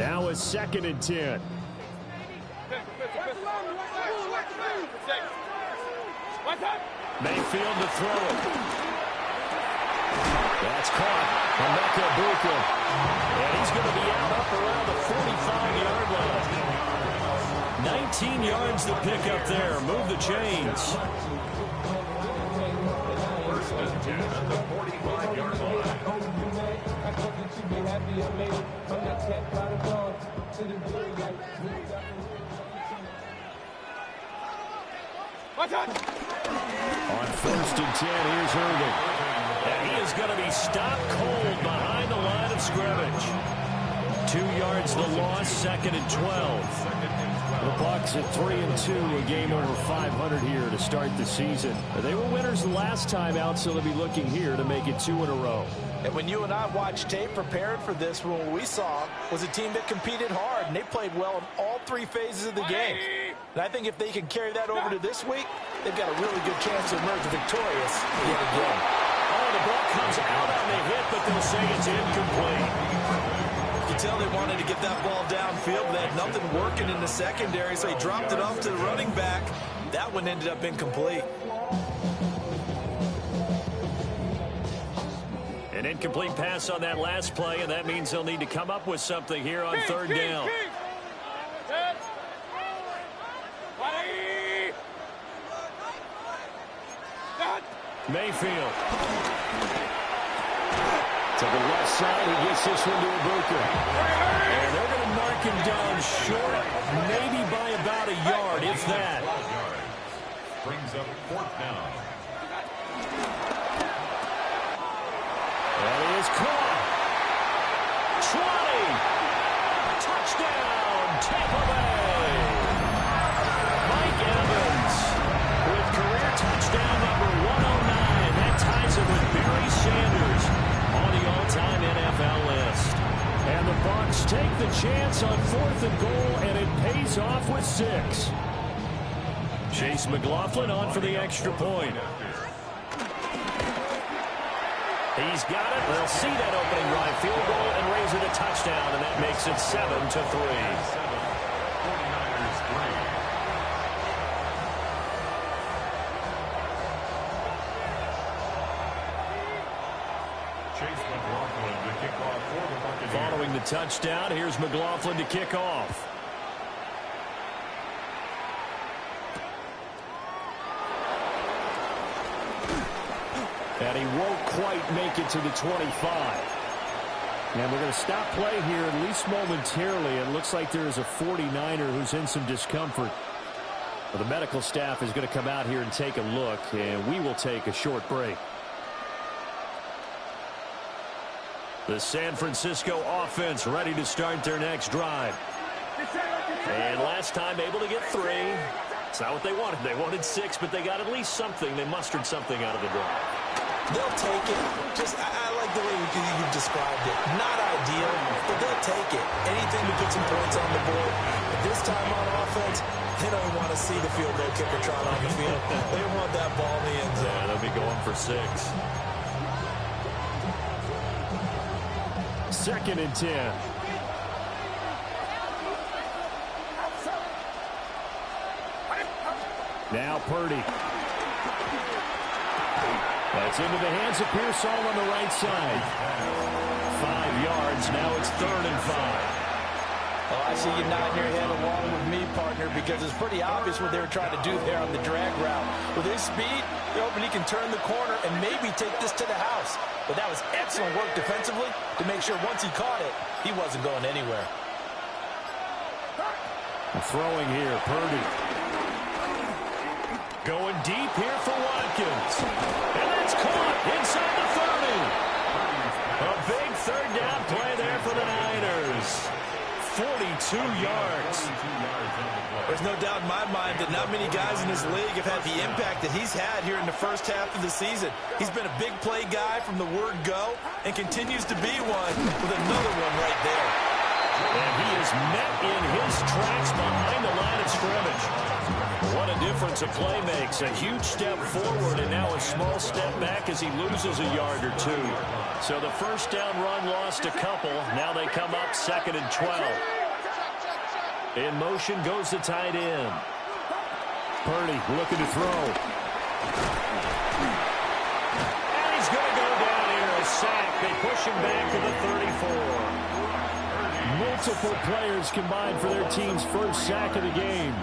Now a 2nd and 10. Mayfield to throw it. That's caught. Emeka Buka. And he's going to be out up around the 45-yard line. 19 yards to pick up there. Move the chains. First and 10 at the 45-yard line. On 1st and 10, here's Irving. And he is going to be stopped cold behind the line of scrimmage. 2 yards the loss, 2nd and 12. The Bucs at 3-2, a game over 500 here to start the season. They were winners the last time out, so they'll be looking here to make it 2 in a row. And when you and I watched tape prepared for this, what we saw was a team that competed hard, and they played well in all 3 phases of the game. And I think if they can carry that over to this week, they've got a really good chance to emerge victorious yet again. Oh, the ball comes out on the hit, but they'll say it's incomplete. You can tell they wanted to get that ball downfield, but they had nothing working in the secondary, so he dropped it off to the running back. That one ended up incomplete. An incomplete pass on that last play, and that means they'll need to come up with something here on 3rd down. Mayfield. To the left side, he gets this one to Ibuka. And they're going to mark him down short, maybe by about a yard, if that. Brings up 4th down. And he is caught. 20. Touchdown, Tampa Bay. Mike Evans with career touchdown number 109. That ties him with Barry Sanders on the all-time NFL list. And the Bucs take the chance on 4th and goal, and it pays off with 6. Chase McLaughlin on for the extra point. He's got it. They'll see that opening drive field goal and raise it a touchdown, and that makes it 7-3. 49ers 3. Chase McLaughlin to kick off for the Buccaneers. Following the touchdown, here's McLaughlin to kick off. And he won't quite make it to the 25. And we're going to stop play here, at least momentarily. It looks like there is a 49er who's in some discomfort. Well, the medical staff is going to come out here and take a look, and we will take a short break. The San Francisco offense ready to start their next drive. And last time able to get 3. It's not what they wanted. They wanted 6, but they got at least something. They mustered something out of the drive. They'll take it. I like the way you described it. Not ideal, but they'll take it. Anything to put some points on the board. But this time on offense, they don't want to see the field goal kicker trot on the field. They want that ball in the end zone. Yeah, they'll be going for 6. 2nd and 10. Now Purdy. That's into the hands of Pearsall on the right side. 5 yards. Now it's 3rd and 5. Oh, I see you nodding your head along with me, partner, because it's pretty obvious what they were trying to do there on the drag route. With his speed, they're hoping he can turn the corner and maybe take this to the house. But that was excellent work defensively to make sure once he caught it, he wasn't going anywhere. Throwing here, Purdy. Going deep here for Watkins. And that's caught inside the 30. A big 3rd down play there for the Niners. 42 yards. There's no doubt in my mind that not many guys in this league have had the impact that he's had here in the first half of the season. He's been a big play guy from the word go and continues to be one with another one right there. And he is met in his tracks behind the line of scrimmage. What a difference a play makes. A huge step forward, and now a a small step back as he loses a yard or two. So the first down run lost a couple. Now they come up 2nd and 12. In motion goes the tight end. Purdy looking to throw. And he's going to go down here. A sack. They push him back to the 34. Multiple players combined for their team's first sack of the game.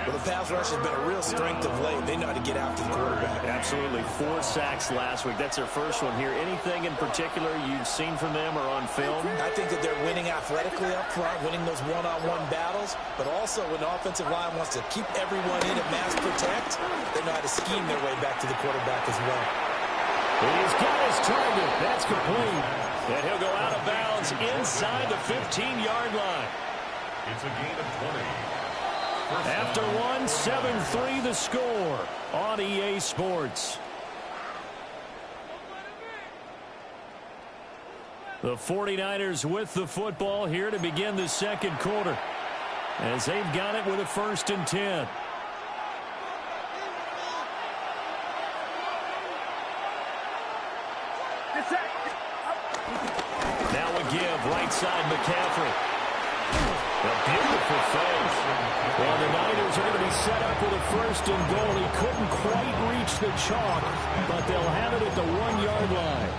Well, the pass rush has been a real strength of late. They know how to get after the quarterback. Absolutely. 4 sacks last week. That's their first one here. Anything in particular you've seen from them or on film? I think that they're winning athletically up front, winning those one-on-one battles, but also when the offensive line wants to keep everyone in and mass protect, they know how to scheme their way back to the quarterback as well. He's got his target. That's complete. And he'll go out of bounds inside the 15-yard line. It's a gain of 20. After one, 7-3 the score on EA Sports. The 49ers with the football here to begin the second quarter, as they've got it with a 1st and 10. Now a give, right side McCaffrey. A beautiful fake. Well, the Niners are going to be set up with a 1st and goal. He couldn't quite reach the chalk, but they'll have it at the 1-yard line.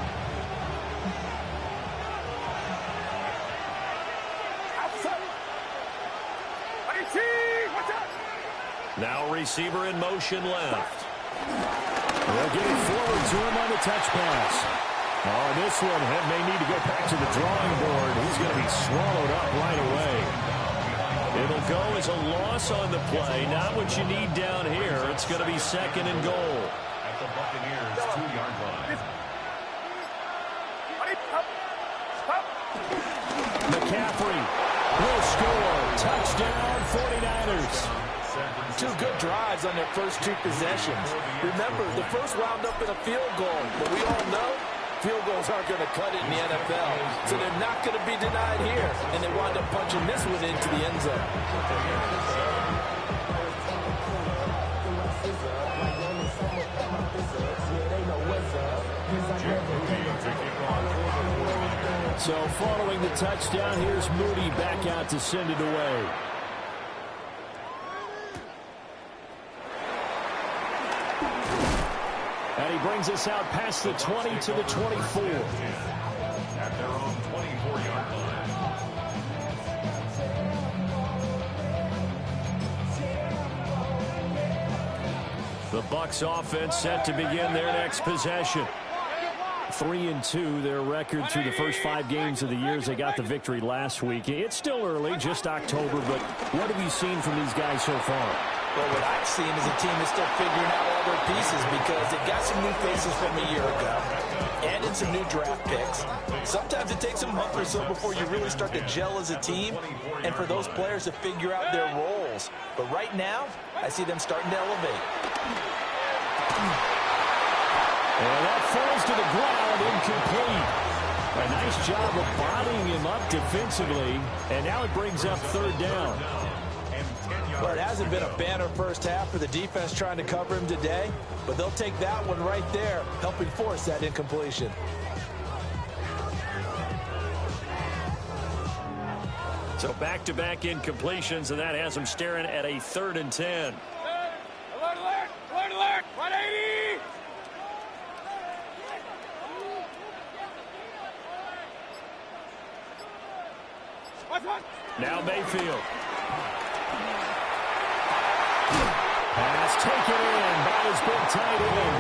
Now receiver in motion left. They'll get it forward to him on the touch pass. Oh, this one may need to go back to the drawing board. He's going to be swallowed up right away. It'll go as a loss on the play. Not what you need down here. It's going to be 2nd and goal. At the Buccaneers' 2-yard line. McCaffrey will score. Touchdown, 49ers. 2 good drives on their first 2 possessions. Remember, the first wound up in a field goal, but we all know field goals aren't going to cut it in the NFL, so they're not going to be denied here, and they wind up punching this one into the end zone. So following the touchdown, here's Moody back out to send it away. And he brings us out past the 20 to the 24. At their own 24-yard line. The Bucs offense set to begin their next possession. 3-2, their record through the first 5 games of the year as they got the victory last week. It's still early, just October, but what have you seen from these guys so far? Well, what I've seen is a team that's still figuring out all their pieces because they've got some new faces from a year ago, added some new draft picks. Sometimes it takes a month or so before you really start to gel as a team and for those players to figure out their roles. But right now, I see them starting to elevate. And that falls to the ground, incomplete. A nice job of bodying him up defensively, and now it brings up 3rd down. Well, it hasn't been a banner first half for the defense trying to cover him today, but they'll take that one right there, helping force that incompletion. So back-to-back incompletions, and that has them staring at a 3rd and 10. Alert, alert, alert, alert, 180! Now Mayfield. Pass taken in by his big tight end.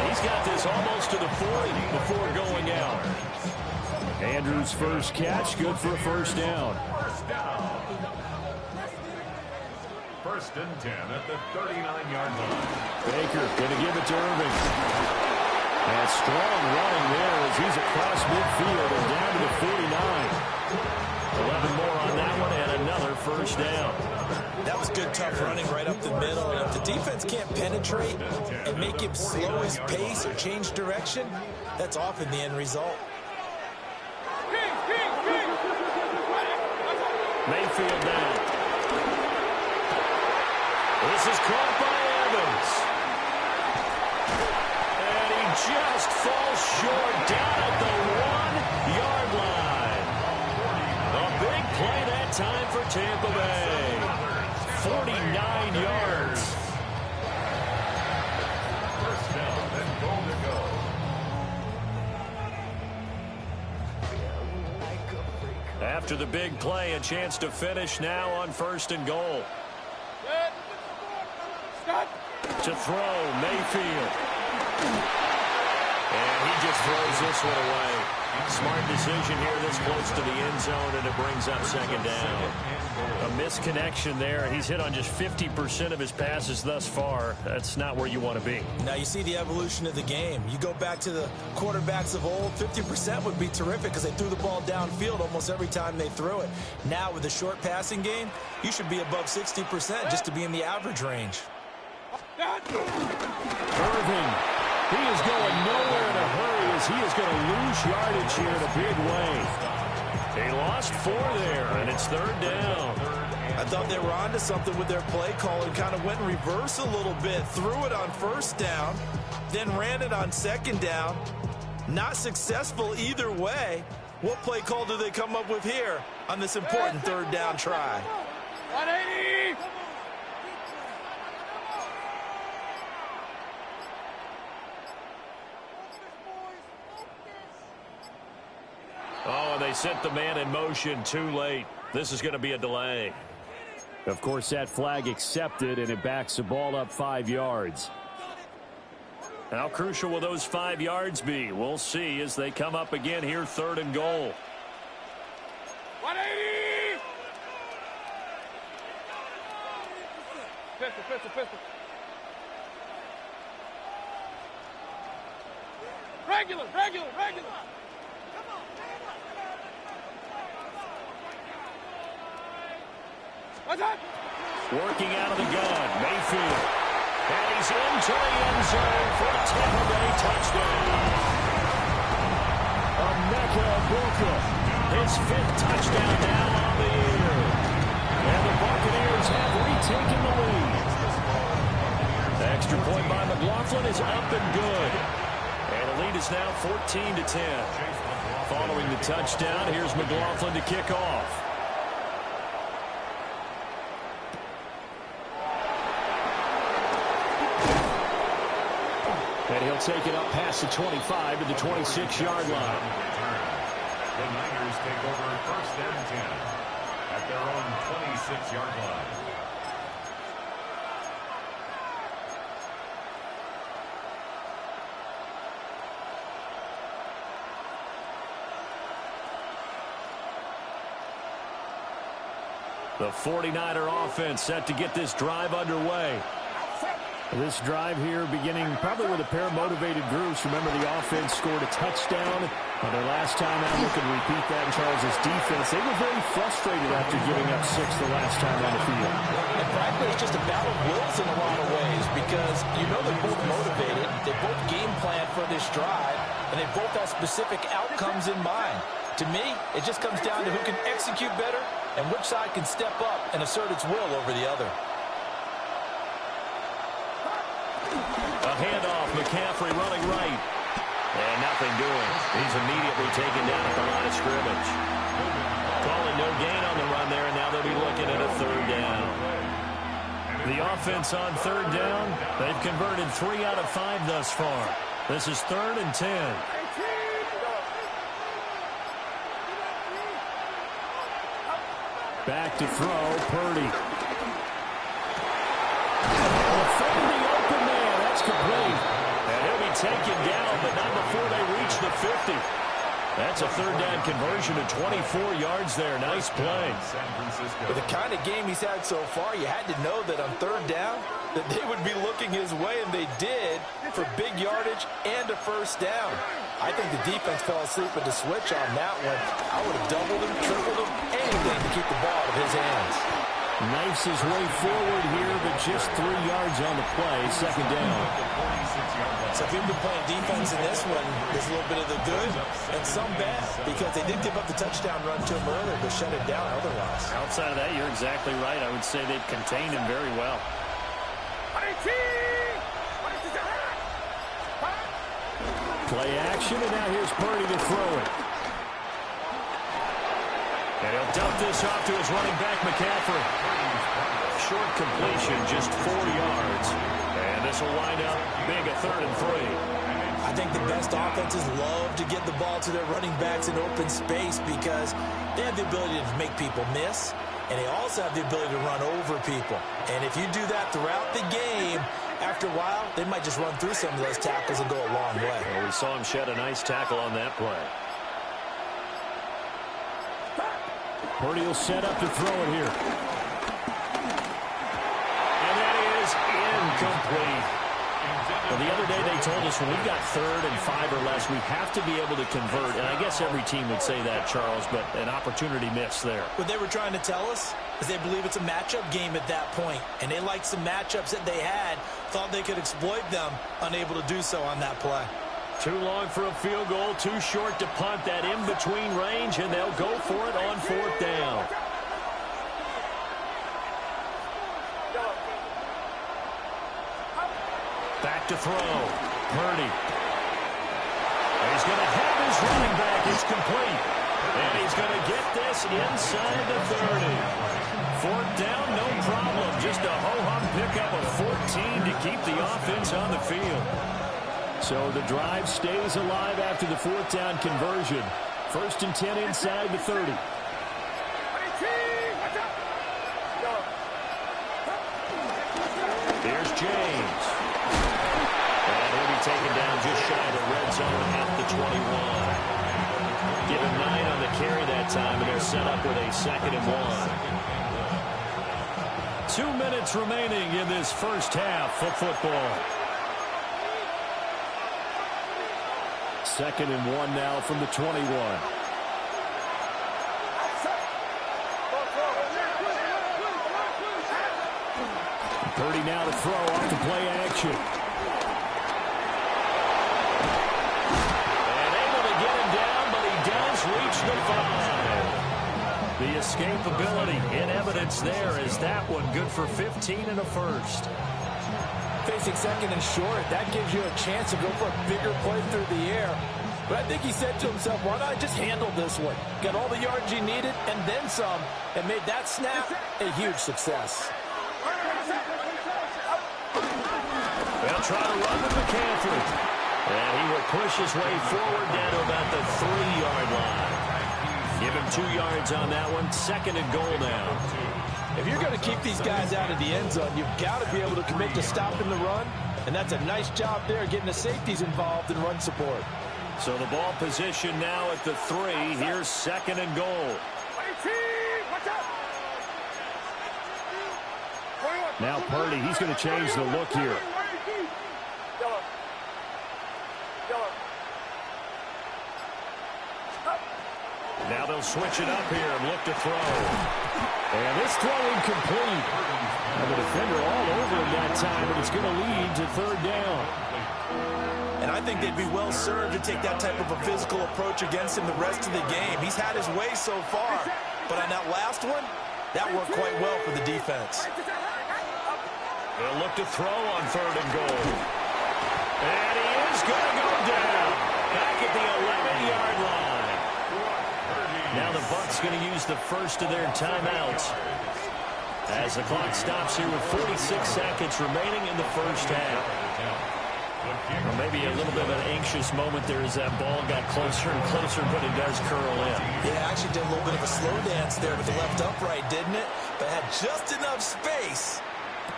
He's got this almost to the 40 before going out. Andrews' first catch, good for a 1st down. 1st and 10 at the 39-yard line. Baker going to give it to Irving. And strong running there as he's across midfield and down to the 49. 11 more on that one and another 1st down. That was good, tough running right up the middle. And if the defense can't penetrate and make him slow his pace or change direction, that's often the end result. Mayfield down. This is caught by Evans. just falls short down at the 1-yard line. A big play that time for Tampa Bay. 49 yards. First down and goal to go. After the big play, a chance to finish now on 1st and goal. To throw, Mayfield. And he just throws this one away. Smart decision here this close to the end zone, and it brings up 2nd down. A misconnection there. He's hit on just 50% of his passes thus far. That's not where you want to be. Now you see the evolution of the game. You go back to the quarterbacks of old, 50% would be terrific because they threw the ball downfield almost every time they threw it. Now with the short passing game, you should be above 60% just to be in the average range. Irving, he is going nowhere in a hurry as he is going to lose yardage here in a big way. He lost 4 there, and it's 3rd down. I thought they were onto something with their play call and kind of went in reverse a little bit. Threw it on 1st down, then ran it on 2nd down. Not successful either way. What play call do they come up with here on this important 3rd down try? 180! Oh, and they sent the man in motion too late. This is going to be a delay. Of course, that flag accepted, and it backs the ball up 5 yards. How crucial will those 5 yards be? We'll see as they come up again here, 3rd and goal. 180! Pistol. Regular. What's up? Working out of the gun, Mayfield. And he's into the end zone for a Tampa Bay touchdown. Emeka Egbuka, his 5th touchdown now on the year. And the Buccaneers have retaken the lead. The extra point by McLaughlin is up and good. And the lead is now 14-10. Following the touchdown, here's McLaughlin to kick off. And he'll take it up past the 25 to the 26-yard line. The Niners take over 1st and 10 at their own 26-yard line. The 49er offense set to get this drive underway. This drive here beginning probably with a pair of motivated groups. Remember, the offense scored a touchdown on their last time out. Look and repeat that in Charles' defense. They were very frustrated after giving up 6 the last time on the field. And frankly, it's just a battle of wills in a lot of ways because you know they're both motivated. They both game plan for this drive, and they both have specific outcomes in mind. To me, it just comes down to who can execute better and which side can step up and assert its will over the other. A handoff, McCaffrey running right. And nothing doing. He's immediately taken down at the line of scrimmage. Calling no gain on the run there, and now they'll be looking at a 3rd down. The offense on 3rd down, they've converted 3 out of 5 thus far. This is 3rd and 10. Back to throw, Purdy. Complete. And he'll be taken down, but not before they reach the 50. That's a 3rd down conversion to 24 yards there. Nice play. With the kind of game he's had so far, you had to know that on 3rd down that they would be looking his way, and they did, for big yardage and a 1st down. I think the defense fell asleep with the switch on that one. I would have doubled him, tripled him, anything to keep the ball out of his hands. Knifes his way forward here, but just 3 yards on the play. 2nd down. So if you've been playing defense in this one, there's a little bit of the good and some bad, because they did give up the touchdown run to him earlier, but shut it down otherwise. Outside of that, you're exactly right. I would say they've contained him very well. Play action, and now here's Purdy to throw it. And he'll dump this off to his running back, McCaffrey. Short completion, just 4 yards. And this will wind up being a 3rd and 3. I think the best offenses love to get the ball to their running backs in open space because they have the ability to make people miss, and they also have the ability to run over people. And if you do that throughout the game, after a while, they might just run through some of those tackles and go a long way. Well, we saw him shed a nice tackle on that play. Purdy will set up to throw it here. And that is incomplete. Well, the other day they told us when we've got 3rd and 5 or less, we have to be able to convert. And I guess every team would say that, Charles, but an opportunity missed there. What they were trying to tell us is they believe it's a matchup game at that point. And they liked some matchups that they had, thought they could exploit them, unable to do so on that play. Too long for a field goal, too short to punt, that in-between range, and they'll go for it on 4th down. Back to throw. Purdy. He's going to have his running back. It's complete. And he's going to get this inside the 30. 4th down, no problem. Just a ho-hum pickup of 14 to keep the offense on the field. So the drive stays alive after the 4th down conversion. 1st and 10 inside the 30. Here's James. And he'll be taken down just shy of the red zone at the 21. Give him 9 on the carry that time, and they're set up with a 2nd and 1. 2 minutes remaining in this first half of football. 2nd and 1 now from the 21. Purdy now to throw off the play action. And able to get him down, but he does reach the 5. The escapability in evidence there is that one good for 15 and a first. Facing 2nd and short, that gives you a chance to go for a bigger play through the air. But I think he said to himself, why not just handle this one? Got all the yards you needed and then some, and made that snap a huge success. They'll try to run with McCaffrey. And he will push his way forward down to about the 3-yard line. Give him 2 yards on that one. 2nd and goal now. If you're going to keep these guys out of the end zone, you've got to be able to commit to stopping the run. And that's a nice job there, getting the safeties involved in run support. So the ball position now at the 3. Here's 2nd and goal. Now Purdy, he's going to change the look here. Now they'll switch it up here and look to throw. And this throw incomplete. And the defender all over him that time, but it's going to lead to 3rd down. And I think they'd be well served to take that type of a physical approach against him the rest of the game. He's had his way so far, but on that last one, that worked quite well for the defense. They'll look to throw on 3rd and goal. And he is going to go down. Back at the 11-yard line. Now the Bucs going to use the first of their timeouts as the clock stops here with 46 seconds remaining in the first half. Or maybe a little bit of an anxious moment there as that ball got closer and closer, but it does curl in. Yeah, actually did a little bit of a slow dance there with the left upright, didn't it? But had just enough space,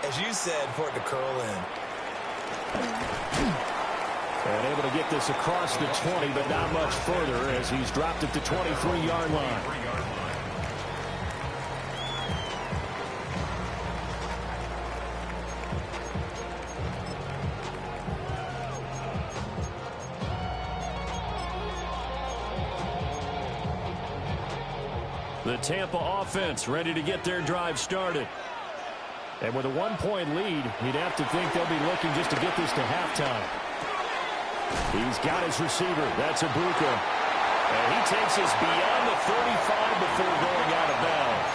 as you said, for it to curl in. And able to get this across the 20, but not much further as he's dropped at the 23-yard line. The Tampa offense ready to get their drive started. And with a 1-point lead, you'd have to think they'll be looking just to get this to halftime. He's got his receiver. That's Ibuka. And he takes us beyond the 35 before going out of bounds.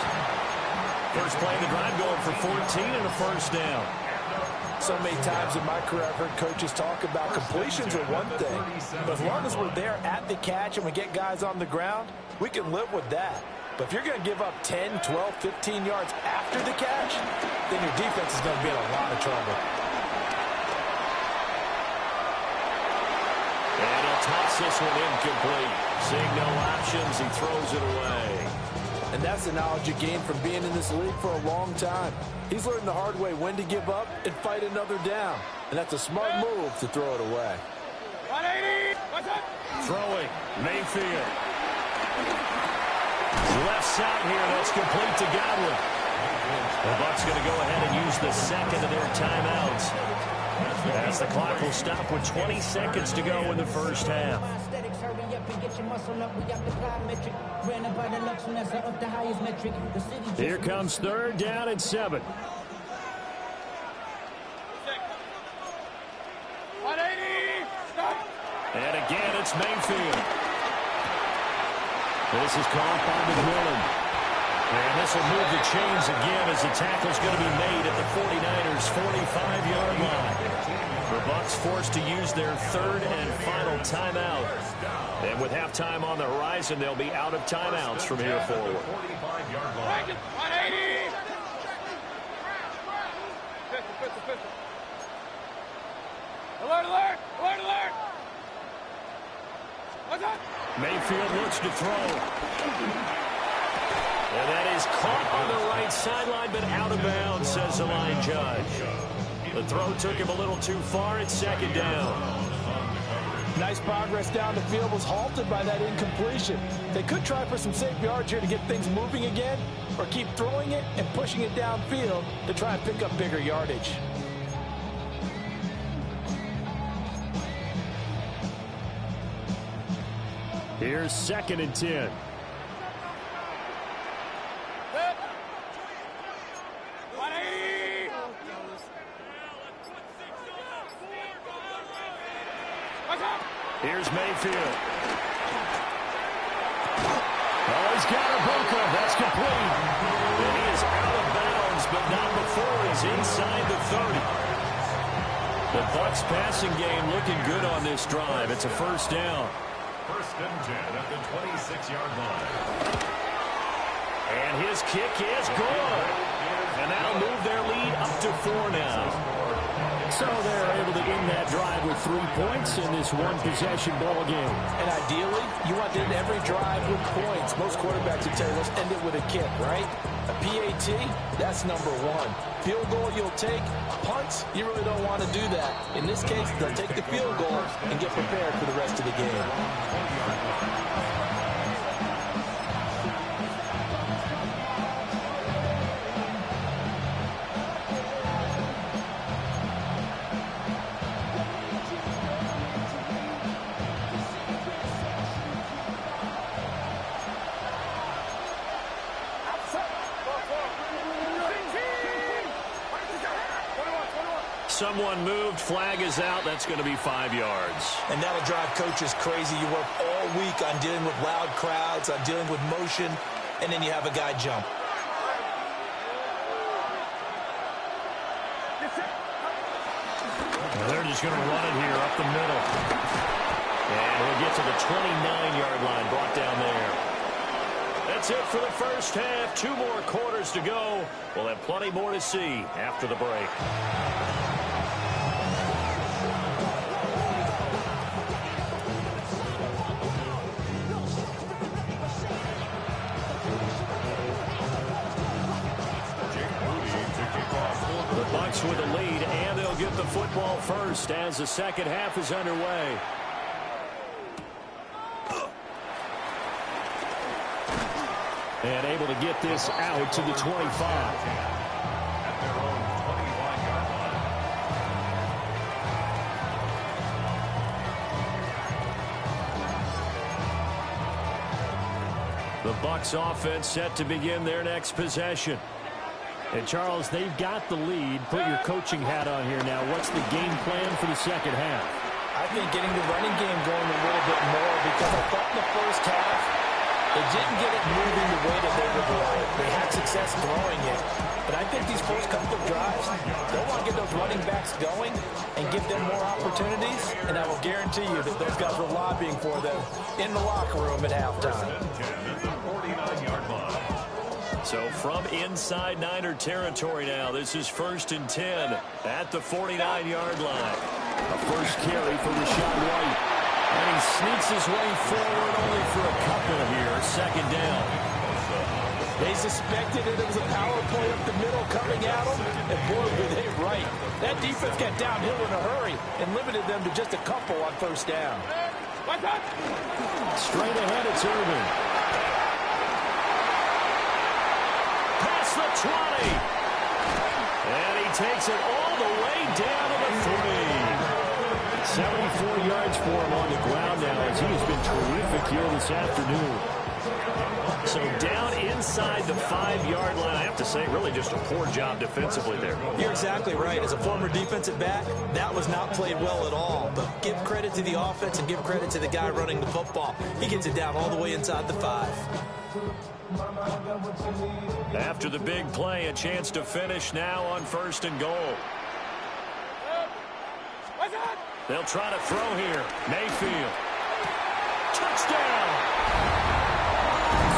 First play of the drive going for 14 and a first down. So many times in my career, I've heard coaches talk about completions are one thing, but as long as we're there at the catch and we get guys on the ground, we can live with that. But if you're going to give up 10, 12, 15 yards after the catch, then your defense is going to be in a lot of trouble. And he'll toss this one incomplete. Seeing no options, he throws it away. And that's the knowledge you gain from being in this league for a long time. He's learned the hard way when to give up and fight another down. And that's a smart move to throw it away. 180! What's up? Throwing, Mayfield. Left side here, that's complete to Godwin. The Bucs going to go ahead and use the second of their timeouts, as the clock will stop with 20 seconds to go in the first half. Here comes third down and 7. 180! Stop! And again, it's Mayfield. This is caught by McMillan. And this will move the chains again as the tackle's going to be made at the 49ers' 45-yard line. The Bucs forced to use their third and final timeout. And with halftime on the horizon, they'll be out of timeouts from here forward. 180! Pistol. Alert, alert! Alert, alert! What's up? Mayfield looks to throw. And that is caught on the right sideline, but out of bounds, says the line judge. The throw took him a little too far. It's second down. Nice progress down the field was halted by that incompletion. They could try for some safe yards here to get things moving again, or keep throwing it and pushing it downfield to try and pick up bigger yardage. Here's second and 10. Here's Mayfield. Oh, he's got a bunker. That's complete. And he is out of bounds, but not before he's inside the 30. The Bucs passing game looking good on this drive. It's a first down. First and 10 at the 26-yard line. And his kick is good. And that'll move their lead up to 4 now. So they're able to end that drive with 3 points in this one-possession ball game. And ideally, you want to end every drive with points. Most quarterbacks would tell you, let's end it with a kick, right? A PAT, that's number 1. Field goal you'll take. Punts, you really don't want to do that. In this case, they'll take the field goal and get prepared for the rest of the game. Someone moved. Flag is out. That's going to be 5 yards. And that'll drive coaches crazy. You work all week on dealing with loud crowds, on dealing with motion, and then you have a guy jump. They're just going to run it here up the middle. And we'll get to the 29-yard line, brought down there. That's it for the first half. 2 more quarters to go. We'll have plenty more to see after the break. The Bucs with a lead, and they'll get the football first as the second half is underway. And able to get this out to the 25. At their own 21-yard line. The Bucs offense set to begin their next possession. And, Charles, they've got the lead. Put your coaching hat on here now. What's the game plan for the second half? I think getting the running game going a little bit more, because I thought in the first half They didn't get it moving the way that they would like. They had success throwing it. But I think these first couple of drives, they'll want to get those running backs going and give them more opportunities. And I will guarantee you that those guys were lobbying for them in the locker room at halftime. So from inside Niner territory now, this is 1st and 10 at the 49-yard line. A first carry for Rachaad White. And he sneaks his way forward only for a couple here. 2nd down. They suspected that it was a power play up the middle coming at them, and boy, were they right. That defense got downhill in a hurry and limited them to just a couple on 1st down. Straight ahead, it's Irvin. Past the 20. And he takes it all the way down to the 3. 74 yards for him on the ground now as he has been terrific here this afternoon. So down inside the 5-yard line. I have to say, really just a poor job defensively there. You're exactly right. As a former defensive back, that was not played well at all. But give credit to the offense and give credit to the guy running the football. He gets it down all the way inside the 5. After the big play, a chance to finish now on 1st and goal. They'll try to throw here. Mayfield. Touchdown!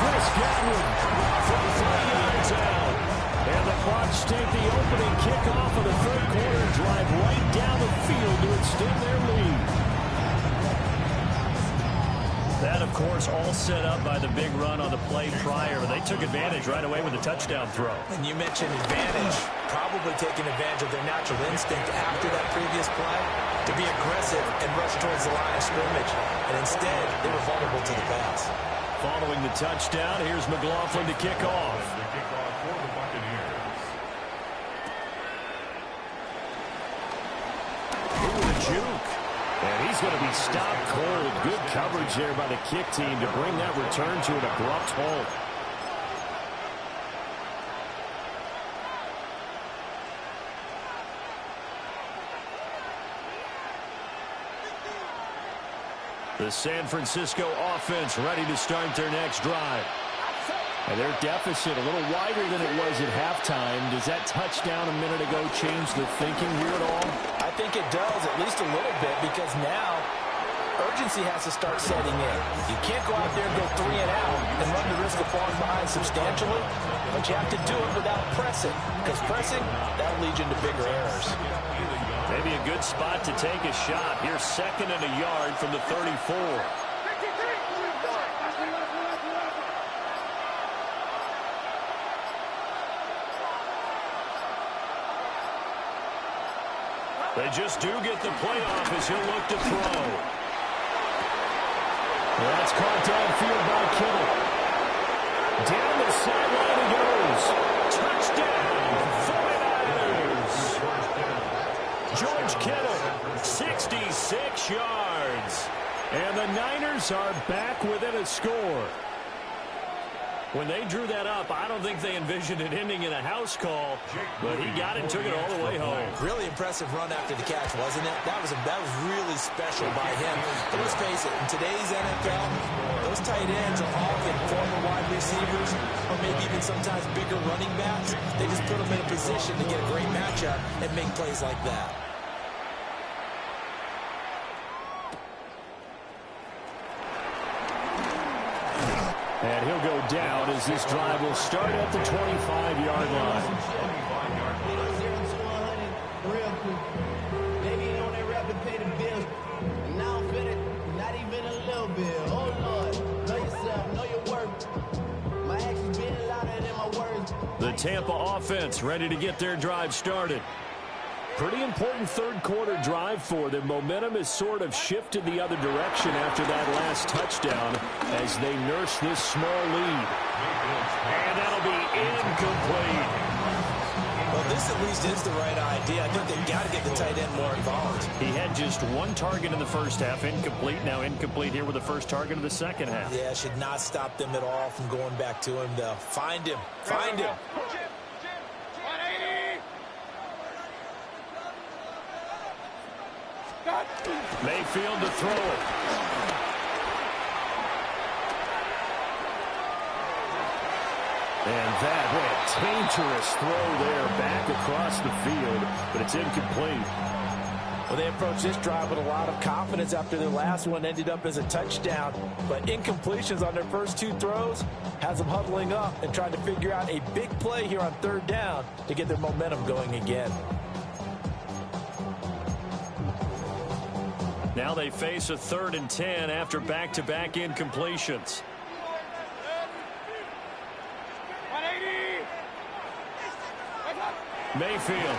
Chris Godwin From 3 yards out. And the Bucs take the opening kickoff of the 3rd quarter, drive right down the field to extend their lead. That, of course, all set up by the big run on the play prior. They took advantage right away with a touchdown throw. And you mentioned advantage, probably taking advantage of their natural instinct after that previous play to be aggressive and rush towards the line of scrimmage. And instead, they were vulnerable to the pass. Following the touchdown, here's McLaughlin to kick off. The kickoff for the Buccaneers. Ooh, the juke. And he's going to be stopped cold. Good coverage there by the kick team to bring that return to an abrupt halt. The San Francisco offense ready to start their next drive. And their deficit a little wider than it was at halftime. Does that touchdown a minute ago change the thinking here at all? I think it does, at least a little bit, because now urgency has to start setting in. You can't go out there and go 3 and out and run the risk of falling behind substantially, but you have to do it without pressing, because pressing, that'll lead you into bigger errors. Maybe a good spot to take a shot. Here's 2nd and a yard from the 34. They just do get the playoff as he'll look to throw. Well, that's caught downfield by Kittle. Down the sideline he goes. Touchdown, 49ers! George Kittle, 66 yards. And the Niners are back within a score. When they drew that up, I don't think they envisioned it ending in a house call, but he got it and took it all the way home. Really impressive run after the catch, wasn't it? That was really special by him. But let's face it, in today's NFL, those tight ends are often former wide receivers or maybe even sometimes bigger running backs. They just put them in a position to get a great matchup and make plays like that. And he'll go down as this drive will start at the 25-yard line. The Tampa offense ready to get their drive started. Pretty important 3rd quarter drive for them. Momentum has sort of shifted the other direction after that last touchdown as they nurse this small lead. And that'll be incomplete. Well, this at least is the right idea. I think they've got to get the tight end more involved. He had just 1 target in the first half, incomplete. Now incomplete here with the first target of the second half. Yeah, should not stop them at all from going back to him, though. Find him. Find him. Mayfield to throw it. that. Boy, a dangerous throw there back across the field, but it's incomplete. Well, they approached this drive with a lot of confidence after their last one ended up as a touchdown. But incompletions on their first two throws has them huddling up and trying to figure out a big play here on third down to get their momentum going again. Now they face a 3rd and 10 after back-to-back incompletions. 180. Mayfield.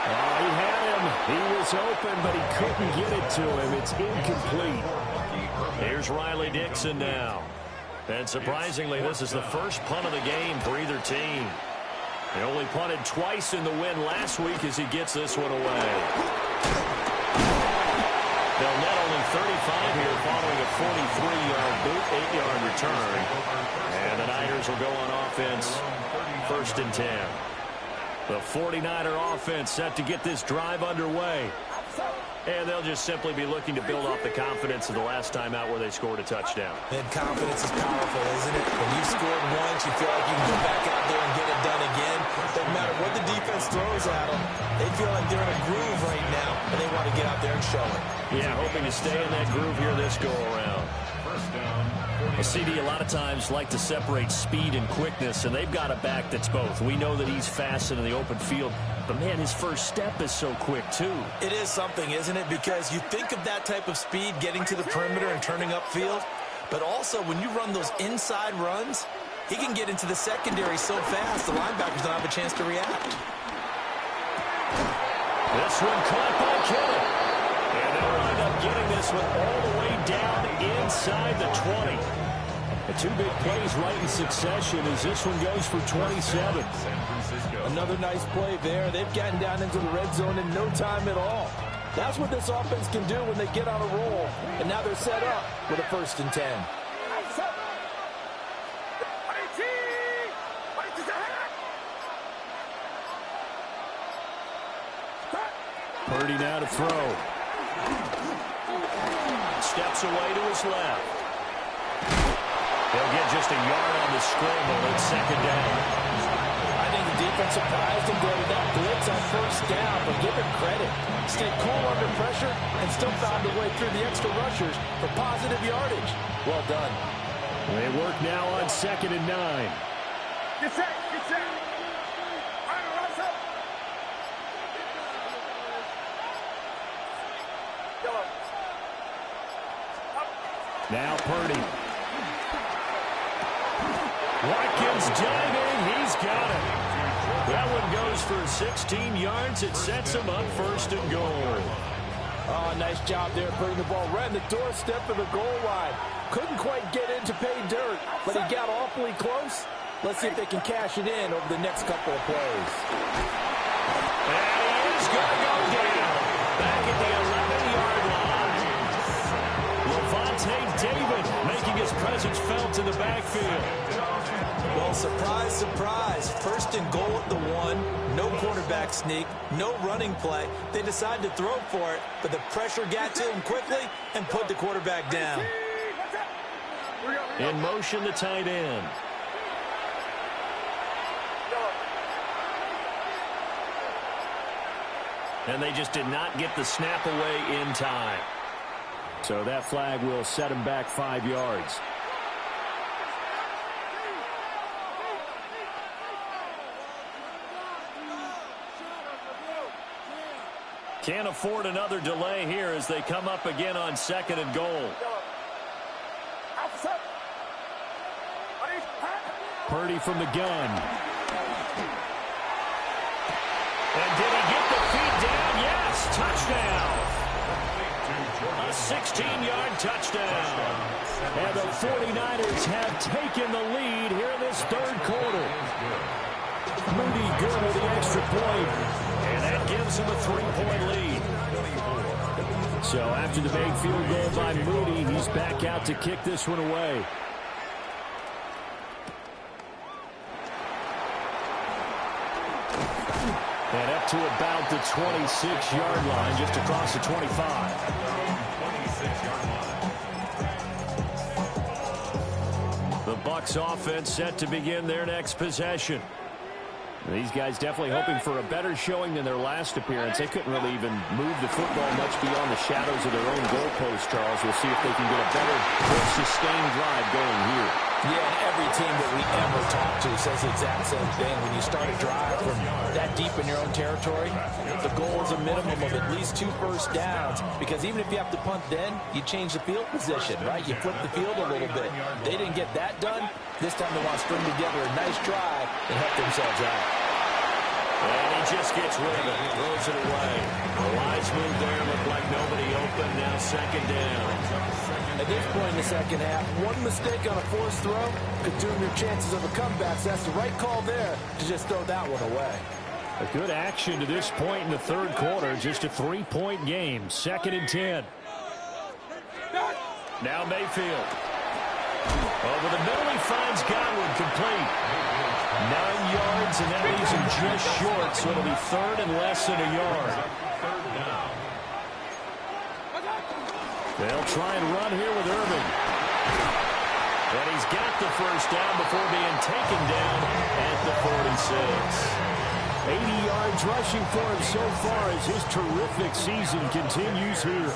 Oh, he had him. He was open, but he couldn't get it to him. It's incomplete. Here's Riley Dixon now. And surprisingly, this is the first punt of the game for either team. He only punted twice in the win last week as he gets this one away. They'll net only 35 here following a 43-yard boot, 8-yard return. And the Niners will go on offense, 1st and 10. The 49er offense set to get this drive underway. And they'll just simply be looking to build off the confidence of the last time out where they scored a touchdown. And confidence is powerful, isn't it? When you've scored once, you feel like you can go back out there and get it done again. Doesn't matter what the defense throws at them. They feel like they're in a groove right now, and they want to get out there and show it. Yeah, hoping to stay in that groove here this go-around. First down. A CD a lot of times like to separate speed and quickness, and they've got a back that's both. We know that he's fast in the open field, but, man, his first step is so quick, too. It is something, isn't it? Because you think of that type of speed getting to the perimeter and turning upfield, but also when you run those inside runs, he can get into the secondary so fast the linebackers don't have a chance to react. This one caught by Kittle. And they'll wind up getting this one all the way down inside the 20. The two big plays right in succession as this one goes for 27. Another nice play there. They've gotten down into the red zone in no time at all. That's what this offense can do when they get on a roll. And now they're set up with a 1st and 10. Purdy now to throw. Steps away to his left. They'll get just a yard on the scramble at 2nd down. I think the defense surprised him there with that blitz on 1st down, but give him credit. Stayed cool under pressure and still found a way through the extra rushers for positive yardage. Well done. They work now on 2nd and 9. Get set. Get set. Now Purdy. Watkins diving. He's got it. That one goes for 16 yards. It sets him up 1st and goal. Oh, nice job there putting the ball right on the doorstep of the goal line. Couldn't quite get in to pay dirt, but he got awfully close. Let's see if they can cash it in over the next couple of plays. And he is going to go down. Back at the 11-yard line. Levante David making his presence felt in the backfield. Well, surprise, surprise. 1st and goal at the 1. No quarterback sneak. No running play. They decided to throw for it, but the pressure got to him quickly and put the quarterback down. In motion, the tight end. And they just did not get the snap away in time. So that flag will set him back 5 yards. Can't afford another delay here as they come up again on 2nd and goal. Purdy from the gun. And did he get the feet down? Yes, touchdown. A 16-yard touchdown. And the 49ers have taken the lead here in this 3rd quarter. Moody good with the extra point. And that gives him a 3-point lead. So after the big field goal by Moody, he's back out to kick this one away. And up to about the 26-yard line, just across the 25. Bucs offense set to begin their next possession. These guys definitely hoping for a better showing than their last appearance. They couldn't really even move the football much beyond the shadows of their own goalpost, Charles. We'll see if they can get a better, more sustained drive going here. Yeah, and every team that we ever talk to says the exact same thing. When you start a drive from that deep in your own territory, the goal is a minimum of at least 2 first downs, because even if you have to punt then, you change the field position, right? You flip the field a little bit. They didn't get that done. This time they want to string together a nice drive and help themselves out. And he just gets rid of it. Throws it away. A wise move there. Looked like nobody open. Now second down. At this point in the second half, one mistake on a forced throw could doom your chances of a comeback. So that's the right call there to just throw that one away. A good action to this point in the third quarter. Just a 3-point game. 2nd and 10. Now Mayfield. Over the middle, he finds Godwin complete. 9 yards, and that leaves him just short, so it'll be 3rd and less than a yard. They'll try and run here with Irving. And he's got the first down before being taken down at the 46. 80 yards rushing for him so far as his terrific season continues here.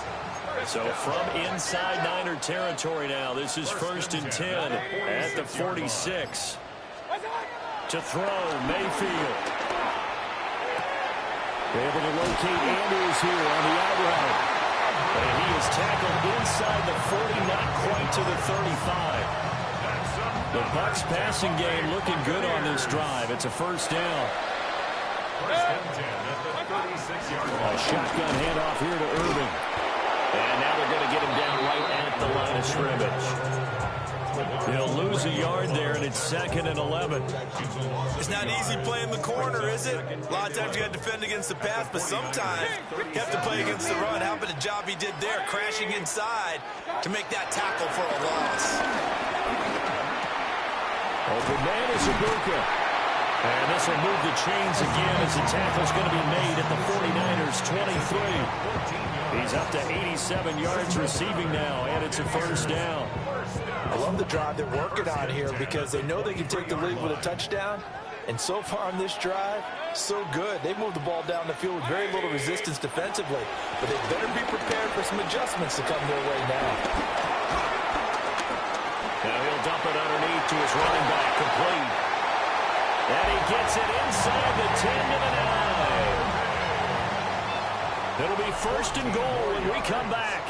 So from inside Niner territory now, this is 1st and 10 at the 46. To throw, Mayfield. Able to locate Andrews here on the out route. And he is tackled inside the 40, not quite to the 35. The Bucs passing game looking good on this drive. It's a first down. A shotgun handoff here to Irving. And now they're going to get him down right at the line of scrimmage. They'll lose a yard there, and it's 2nd and 11. It's not easy playing the corner, is it? A lot of times you got to defend against the pass, but sometimes you have to play against the run. How about the job he did there, crashing inside to make that tackle for a loss? Open man is Ibuka. And this will move the chains again as the tackle's going to be made at the 49ers' 23. He's up to 87 yards receiving now, and it's a first down. I love the drive they're working on here because they know they can take the lead with a touchdown. And so far on this drive, so good. They moved the ball down the field with very little resistance defensively. But they better be prepared for some adjustments to come their way now. Now he'll dump it underneath to his running back, complete. And he gets it inside the 10 to the 9. It'll be 1st and goal when we come back.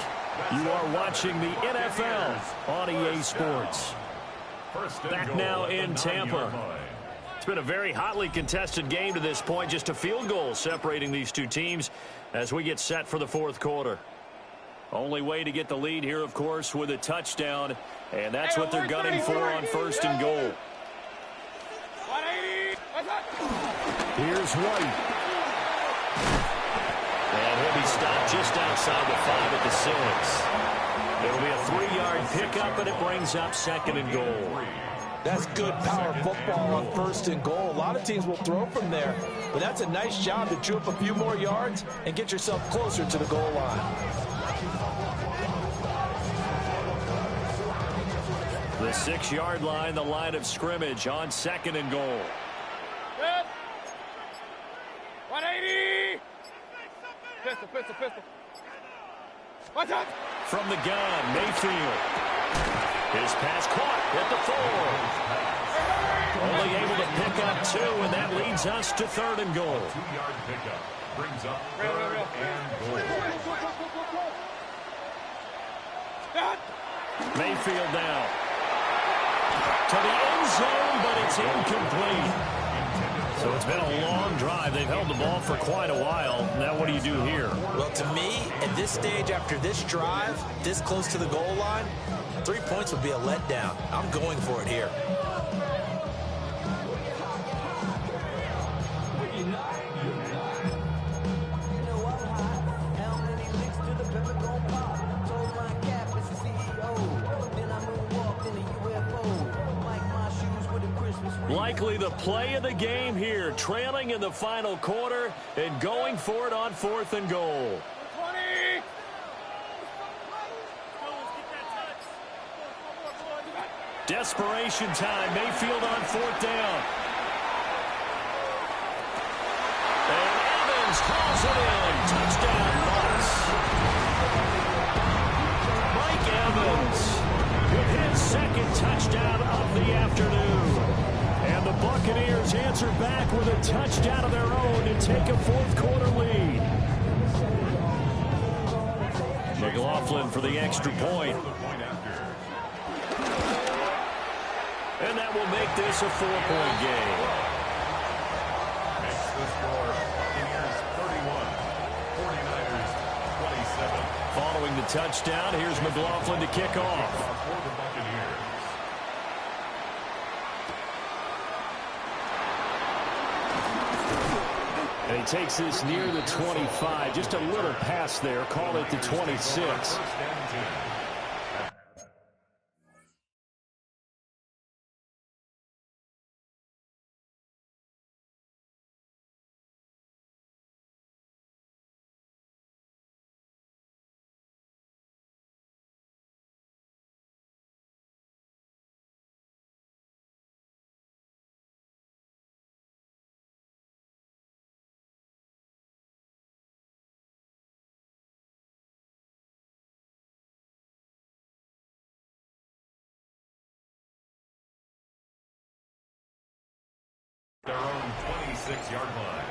You are watching the NFL on EA Sports. Back now in Tampa. It's been a very hotly contested game to this point. Just a field goal separating these two teams as we get set for the 4th quarter. Only way to get the lead here, of course, with a touchdown. And that's what they're gunning for on 1st and goal. Here's White. And he'll be stopped just outside the 5 at the 6. It'll be a 3-yard pickup, and it brings up 2nd and goal. That's good power football on 1st and goal. A lot of teams will throw from there, but that's a nice job to chew up a few more yards and get yourself closer to the goal line. The 6-yard line, the line of scrimmage on 2nd and goal. Good. 180. Pistol. Watch out. From the gun, Mayfield. His pass caught at the 4. Only able to pick up 2, and that leads us to 3rd and goal. 2-yard pickup brings up 3rd and goal. Mayfield now. To the end zone, but it's incomplete. So it's been a long drive. They've held the ball for quite a while. Now what do you do here? Well, to me, at this stage after this drive, this close to the goal line, 3 points would be a letdown. I'm going for it here. Likely the play of the game here, trailing in the final quarter and going for it on 4th and goal. 20. Desperation time. Mayfield on 4th down. And Evans calls it in. Touchdown, Bucs. Mike Evans with his second touchdown of the afternoon. And the Buccaneers answer back with a touchdown of their own to take a fourth-quarter lead. McLaughlin for the extra point. And that will make this a 4-point game. Makes the score Buccaneers 31, 49ers 27. Following the touchdown, here's McLaughlin to kick off. For the Buccaneers. And he takes this near the 25. Just a little pass there. Call it the 26. Their own 26-yard line.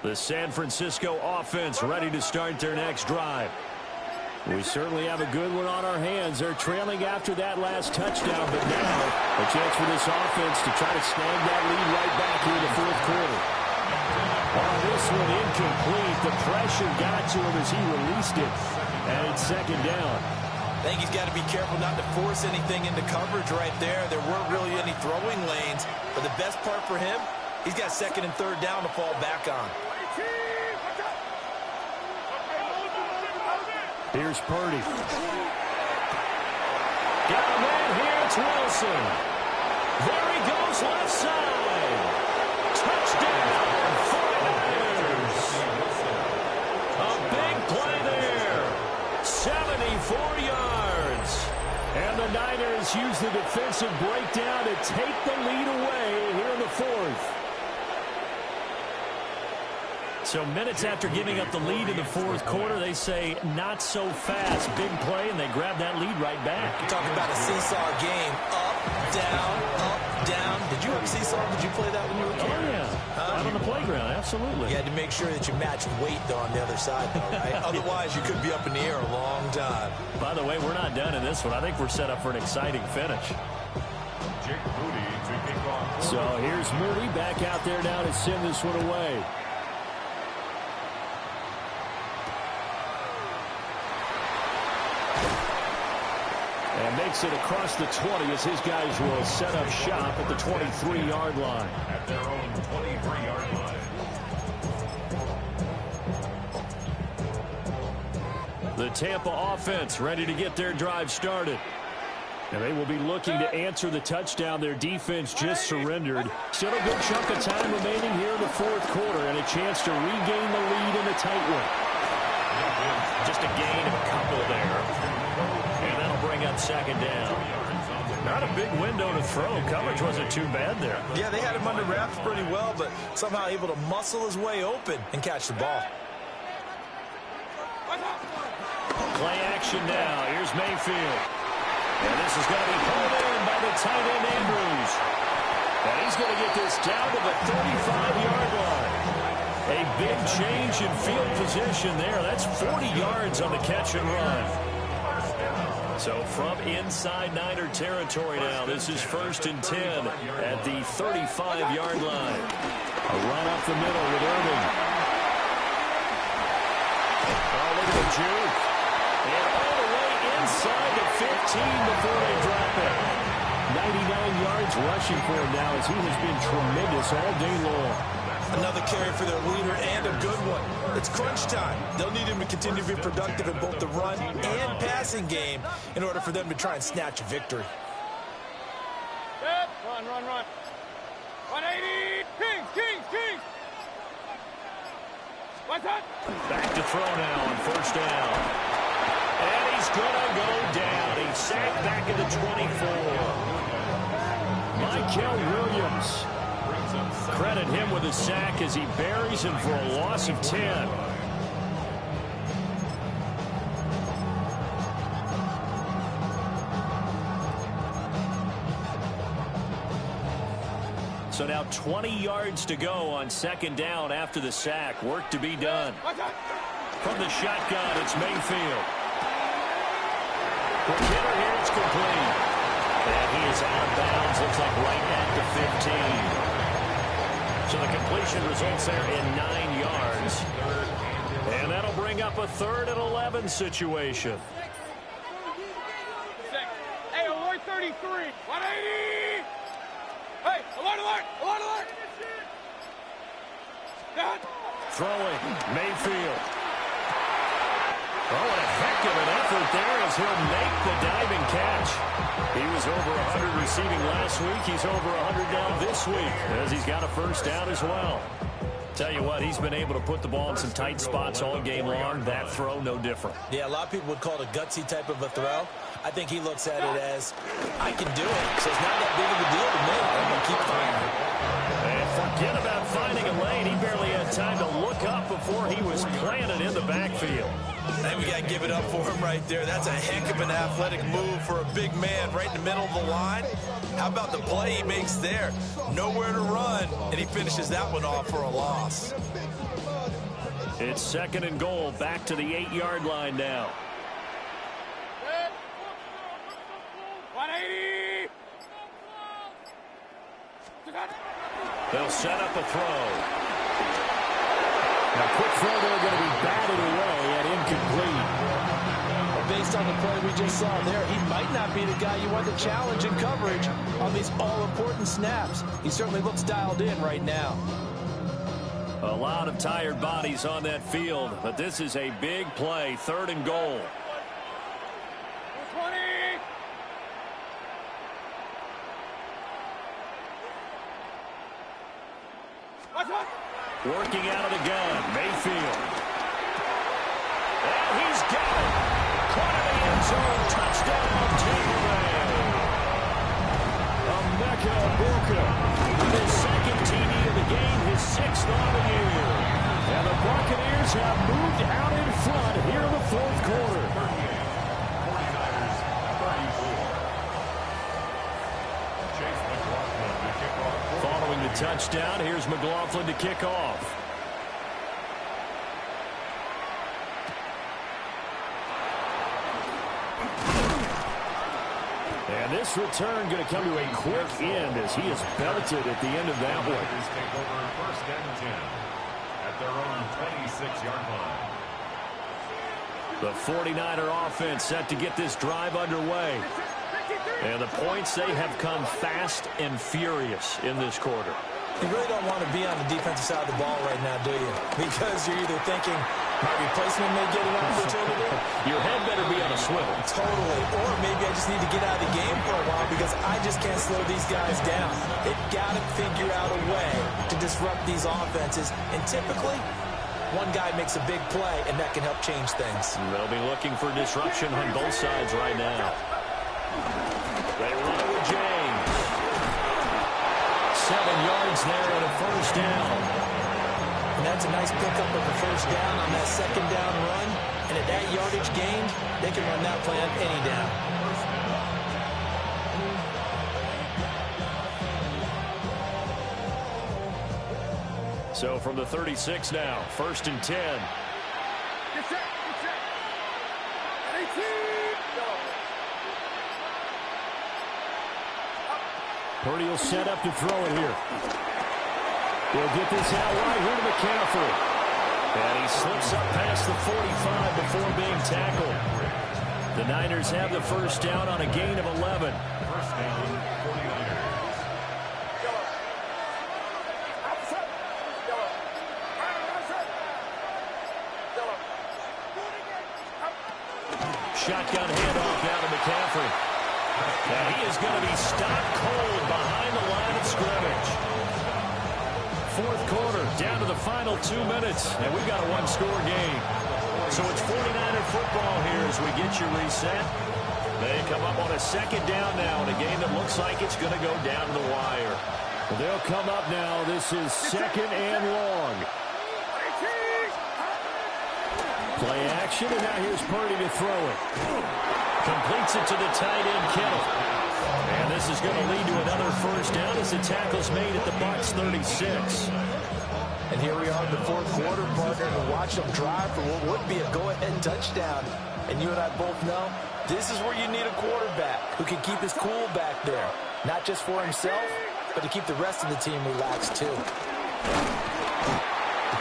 The San Francisco offense ready to start their next drive. We certainly have a good one on our hands. They're trailing after that last touchdown, but now a chance for this offense to try to snag that lead right back here in the fourth quarter. Oh, this one incomplete. The pressure got to him as he released it, and it's second down. I think he's got to be careful not to force anything into coverage right there. There weren't really any throwing lanes, but the best part for him, he's got second and third down to fall back on. Here's Purdy. Got a man here. It's Wilson. There he goes left side. Touchdown, 49ers. A big play there. 74 yards. And the Niners use the defensive breakdown to take the lead away here in the fourth. So minutes after giving up the lead in the fourth quarter, they say not so fast. Big play, and they grab that lead right back. Talk about a seesaw game. Up, down. Did you have seesaw? Did you play that when you were a kid? Oh, yeah. Out on the playground, absolutely. You had to make sure that you matched weight, though, on the other side, though, right? Otherwise, you could be up in the air a long time. By the way, we're not done in this one. I think we're set up for an exciting finish. Jake Moody to kick off. So here's Moody back out there now to send this one away. And makes it across the 20 as his guys will set up shop at the 23-yard line. At their own 23-yard line. The Tampa offense ready to get their drive started. And they will be looking to answer the touchdown their defense just surrendered. Still a good chunk of time remaining here in the fourth quarter and a chance to regain the lead in a tight one. Just a gain of a couple there. And that'll bring up second down. Not a big window to throw. Coverage wasn't too bad there. Yeah, they had him under wraps pretty well, but somehow able to muscle his way open and catch the ball. Play action now. Here's Mayfield. And this is going to be pulled in by the tight end Andrews. And he's going to get this down to the 35-yard line. A big change in field position there. That's 40 yards on the catch and run. So from inside Niner territory now, this is 1st and 10 at the 35-yard line. A run up the middle with Irving. Oh, look at the juke. And all the way inside the 15 before they drop it. 99 yards rushing for him now as he has been tremendous all day long. Another carry for their leader and a good one. It's crunch time. They'll need him to continue to be productive in both the run and passing game in order for them to try and snatch a victory. Run, run, run. 180. Kings, Kings, Kings. What's that? Back to throw now on first down. And he's going to go down. He's sacked back at the 24. Michael Williams. Credit him with a sack as he buries him for a loss of 10. So now 20 yards to go on second down after the sack. Work to be done. From the shotgun, it's Mayfield. Quick hitter here, it's complete. And he is out of bounds, looks like right at the 15. So the completion results there in 9 yards. And that'll bring up a 3rd and 11 situation. Hey, alert 33. 180. Hey, alert, alert, alert, alert. Throwing, Mayfield. Oh, what a heck of an effort there as he'll make the diving catch. He was over 100 receiving last week. He's over 100 now this week as he's got a first down as well. Tell you what, he's been able to put the ball in some tight spots all game long. That throw, no different. Yeah, a lot of people would call it a gutsy type of a throw. I think he looks at it as, I can do it. So it's not that big of a deal to me. I'm going to keep firing. And forget about finding a lane. He barely had time to look up before he was planted in the backfield. And we got to give it up for him right there. That's a heck of an athletic move for a big man right in the middle of the line. How about the play he makes there? Nowhere to run, and he finishes that one off for a loss. It's 2nd and goal, back to the 8-yard line now. 180. They'll set up a throw. Now, quick throw there going to be batted away and incomplete. Well, based on the play we just saw there, he might not be the guy you want to challenge in coverage on these all-important snaps. He certainly looks dialed in right now. A lot of tired bodies on that field, but this is a big play, 3rd and goal. 20. Working out of the gun, Mayfield. And he's got it. Caught in the end zone. Touchdown, Tampa Bay. Emeka Egbuka with his 2nd TD of the game, his 6th on the year. And the Buccaneers have moved out in front here in the 4th quarter. 49ers 34. Chase McLaughlin to kick off. Following the touchdown, here's McLaughlin to kick off. And this return going to come to a quick end as he is belted at the end of that one. Raiders take over 1st and 10 at their own 26-yard line. The 49er offense set to get this drive underway. And the points, they have come fast and furious in this quarter. You really don't want to be on the defensive side of the ball right now, do you? Because you're either thinking, my replacement may get an opportunity. Your head better be on a swivel. Totally. Or maybe I just need to get out of the game for a while because I just can't slow these guys down. They've got to figure out a way to disrupt these offenses. And typically, one guy makes a big play, and that can help change things. They'll be looking for disruption on both sides right now. They run it with James. 7 yards there and a first down. And that's a nice pickup of the first down on that 2nd down run. And at that yardage gained, they can run that play on any down. So from the 36 now, 1st and 10. Get set, get set. 18. Purdy will set up to throw it here. He'll get this out right here to McCaffrey. And he slips up past the 45 before being tackled. The Niners have the first down on a gain of 11. First down, 49ers. shotgun handoff down to McCaffrey. And he is going to be stopped cold behind the line of scrimmage. Fourth quarter, down to the final 2 minutes, and we've got a one-score game. So it's 49er football here as we get you reset. They come up on a second down now in a game that looks like it's going to go down to the wire. Well, they'll come up now. This is second and long. Play action, and now here's Purdy to throw it. Completes it to the tight end, Kittle. And this is going to lead to another first down as the tackle's made at the Bucs 36. And here we are in the fourth quarter, partner, to watch them drive for what would be a go-ahead touchdown. And you and I both know this is where you need a quarterback who can keep his cool back there. Not just for himself, but to keep the rest of the team relaxed, too.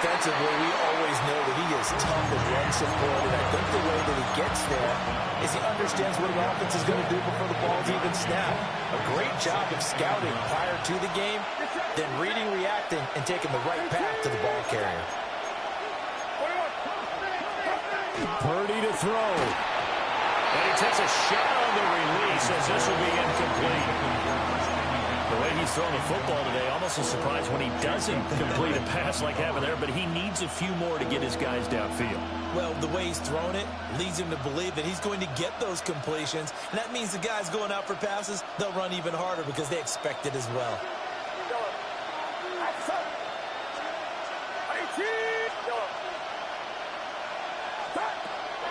Defensively, we always know that he is tough and run support, and I think the way that he gets there is he understands what an offense is going to do before the ball's even snapped. A great job of scouting prior to the game, then reading, reacting, and taking the right path to the ball carrier. Purdy to throw. And he takes a shot on the release as this will be incomplete. The way he's throwing the football today, almost a surprise when he doesn't complete a pass like having there, but he needs a few more to get his guys downfield. Well, the way he's thrown it leads him to believe that he's going to get those completions, and that means the guys going out for passes, they'll run even harder because they expect it as well.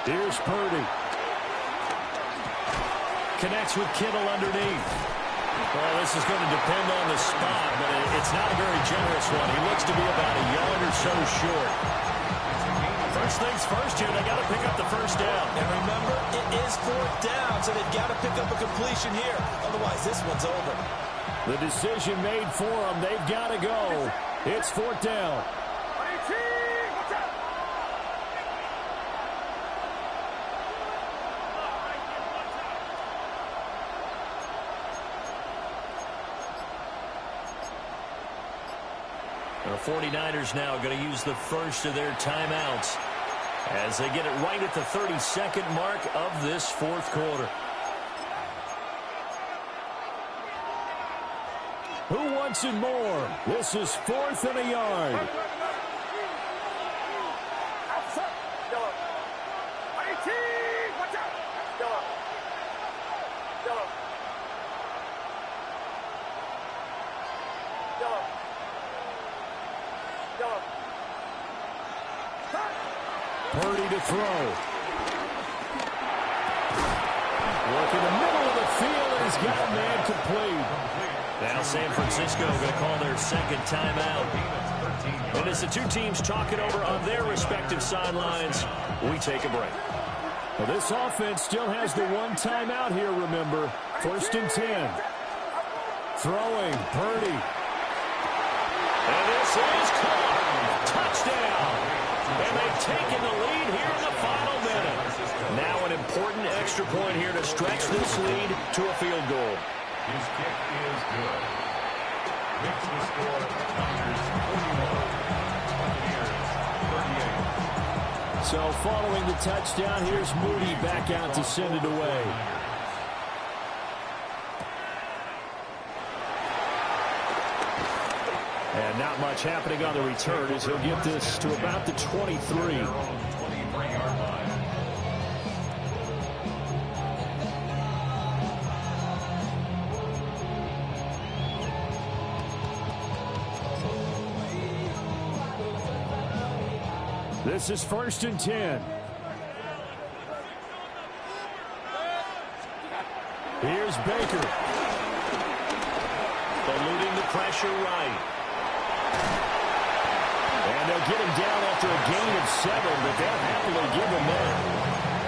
Here's Purdy. Connects with Kittle underneath. Well, this is going to depend on the spot, but it's not a very generous one. He looks to be about a yard or so short. First things first here, they got to pick up the first down. And remember, it is fourth down, so they've got to pick up a completion here. Otherwise, this one's over. The decision made for them. They've got to go. It's fourth down. The 49ers now going to use the first of their timeouts as they get it right at the 32nd mark of this fourth quarter. Who wants it more? This is fourth and a yard. Purdy to throw. Work in the middle of the field, and he's got a man complete. Now San Francisco going to call their second timeout. And as the two teams talk it over on their respective sidelines, we take a break. Well, this offense still has the one timeout here, remember. First and 10. Throwing, Purdy. And this is caught. Touchdown. And they've taken the lead here in the final minute. Now an important extra point here to stretch this lead to a field goal. His kick is good. Makes the score Niners 41, Buccaneers 38. So following the touchdown, here's Moody back out to send it away. And not much happening on the return as he'll get this to about the 23. This is first and 10. Here's Baker. Eluding the pressure right. And they'll get him down after a gain of 7, but they'll happily give him that.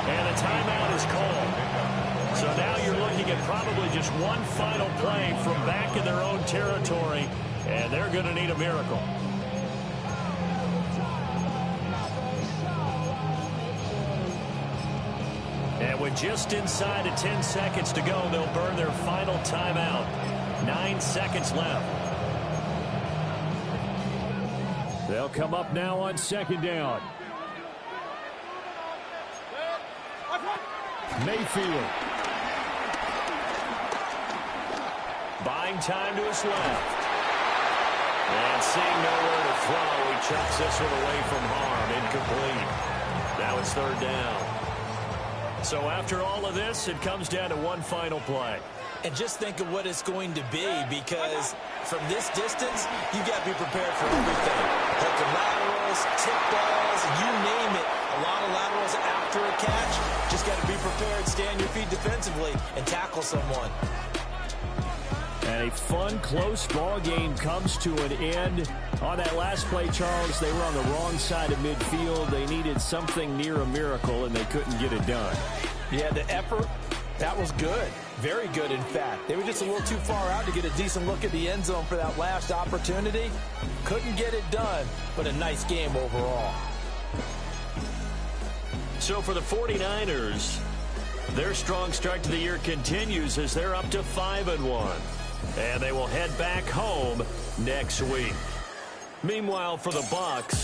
And a timeout is called. So now you're looking at probably just one final play from back in their own territory, and they're going to need a miracle. And with just inside of 10 seconds to go, they'll burn their final timeout. 9 seconds left. They'll come up now on second down. Mayfield. Buying time to his left. And seeing nowhere to throw, he chucks this one away from harm. Incomplete. Now it's third down. So after all of this, it comes down to one final play. And just think of what it's going to be, because from this distance, you've got to be prepared for everything. Hook and laterals, tip balls, you name it. A lot of laterals after a catch. Just got to be prepared, stay on your feet defensively, and tackle someone. And a fun, close ball game comes to an end. On that last play, Charles, they were on the wrong side of midfield. They needed something near a miracle, and they couldn't get it done. Yeah, the effort, that was good. Very good, in fact. They were just a little too far out to get a decent look at the end zone for that last opportunity. Couldn't get it done, but a nice game overall. So for the 49ers, their strong start to the year continues as they're up to 5-1. And they will head back home next week. Meanwhile, for the Bucs,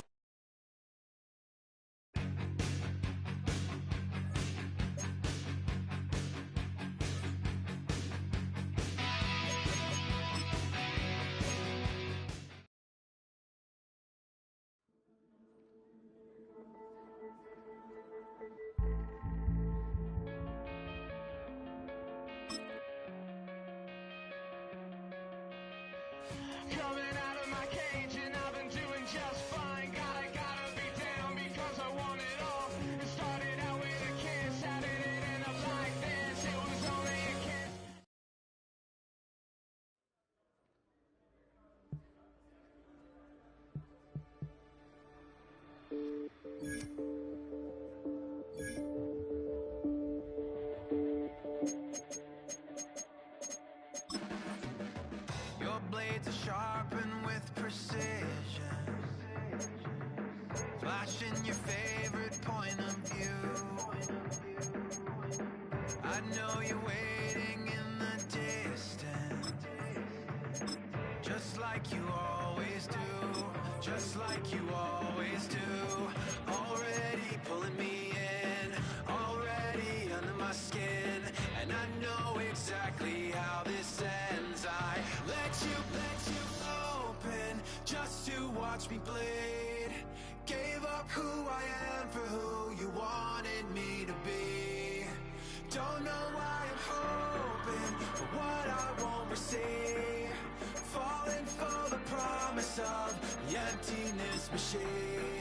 Your blades are sharpened with precision, flashing your favorite point of view. I know you're waiting in the distance, just like you always do, just like you always do. Already pulling me in, already under my skin, and I know exactly how this ends. I let you open just to watch me bleed. Gave up who I am for who you wanted me to be. Don't know why I'm hoping for what I won't receive. Falling for the promise of the emptiness machine.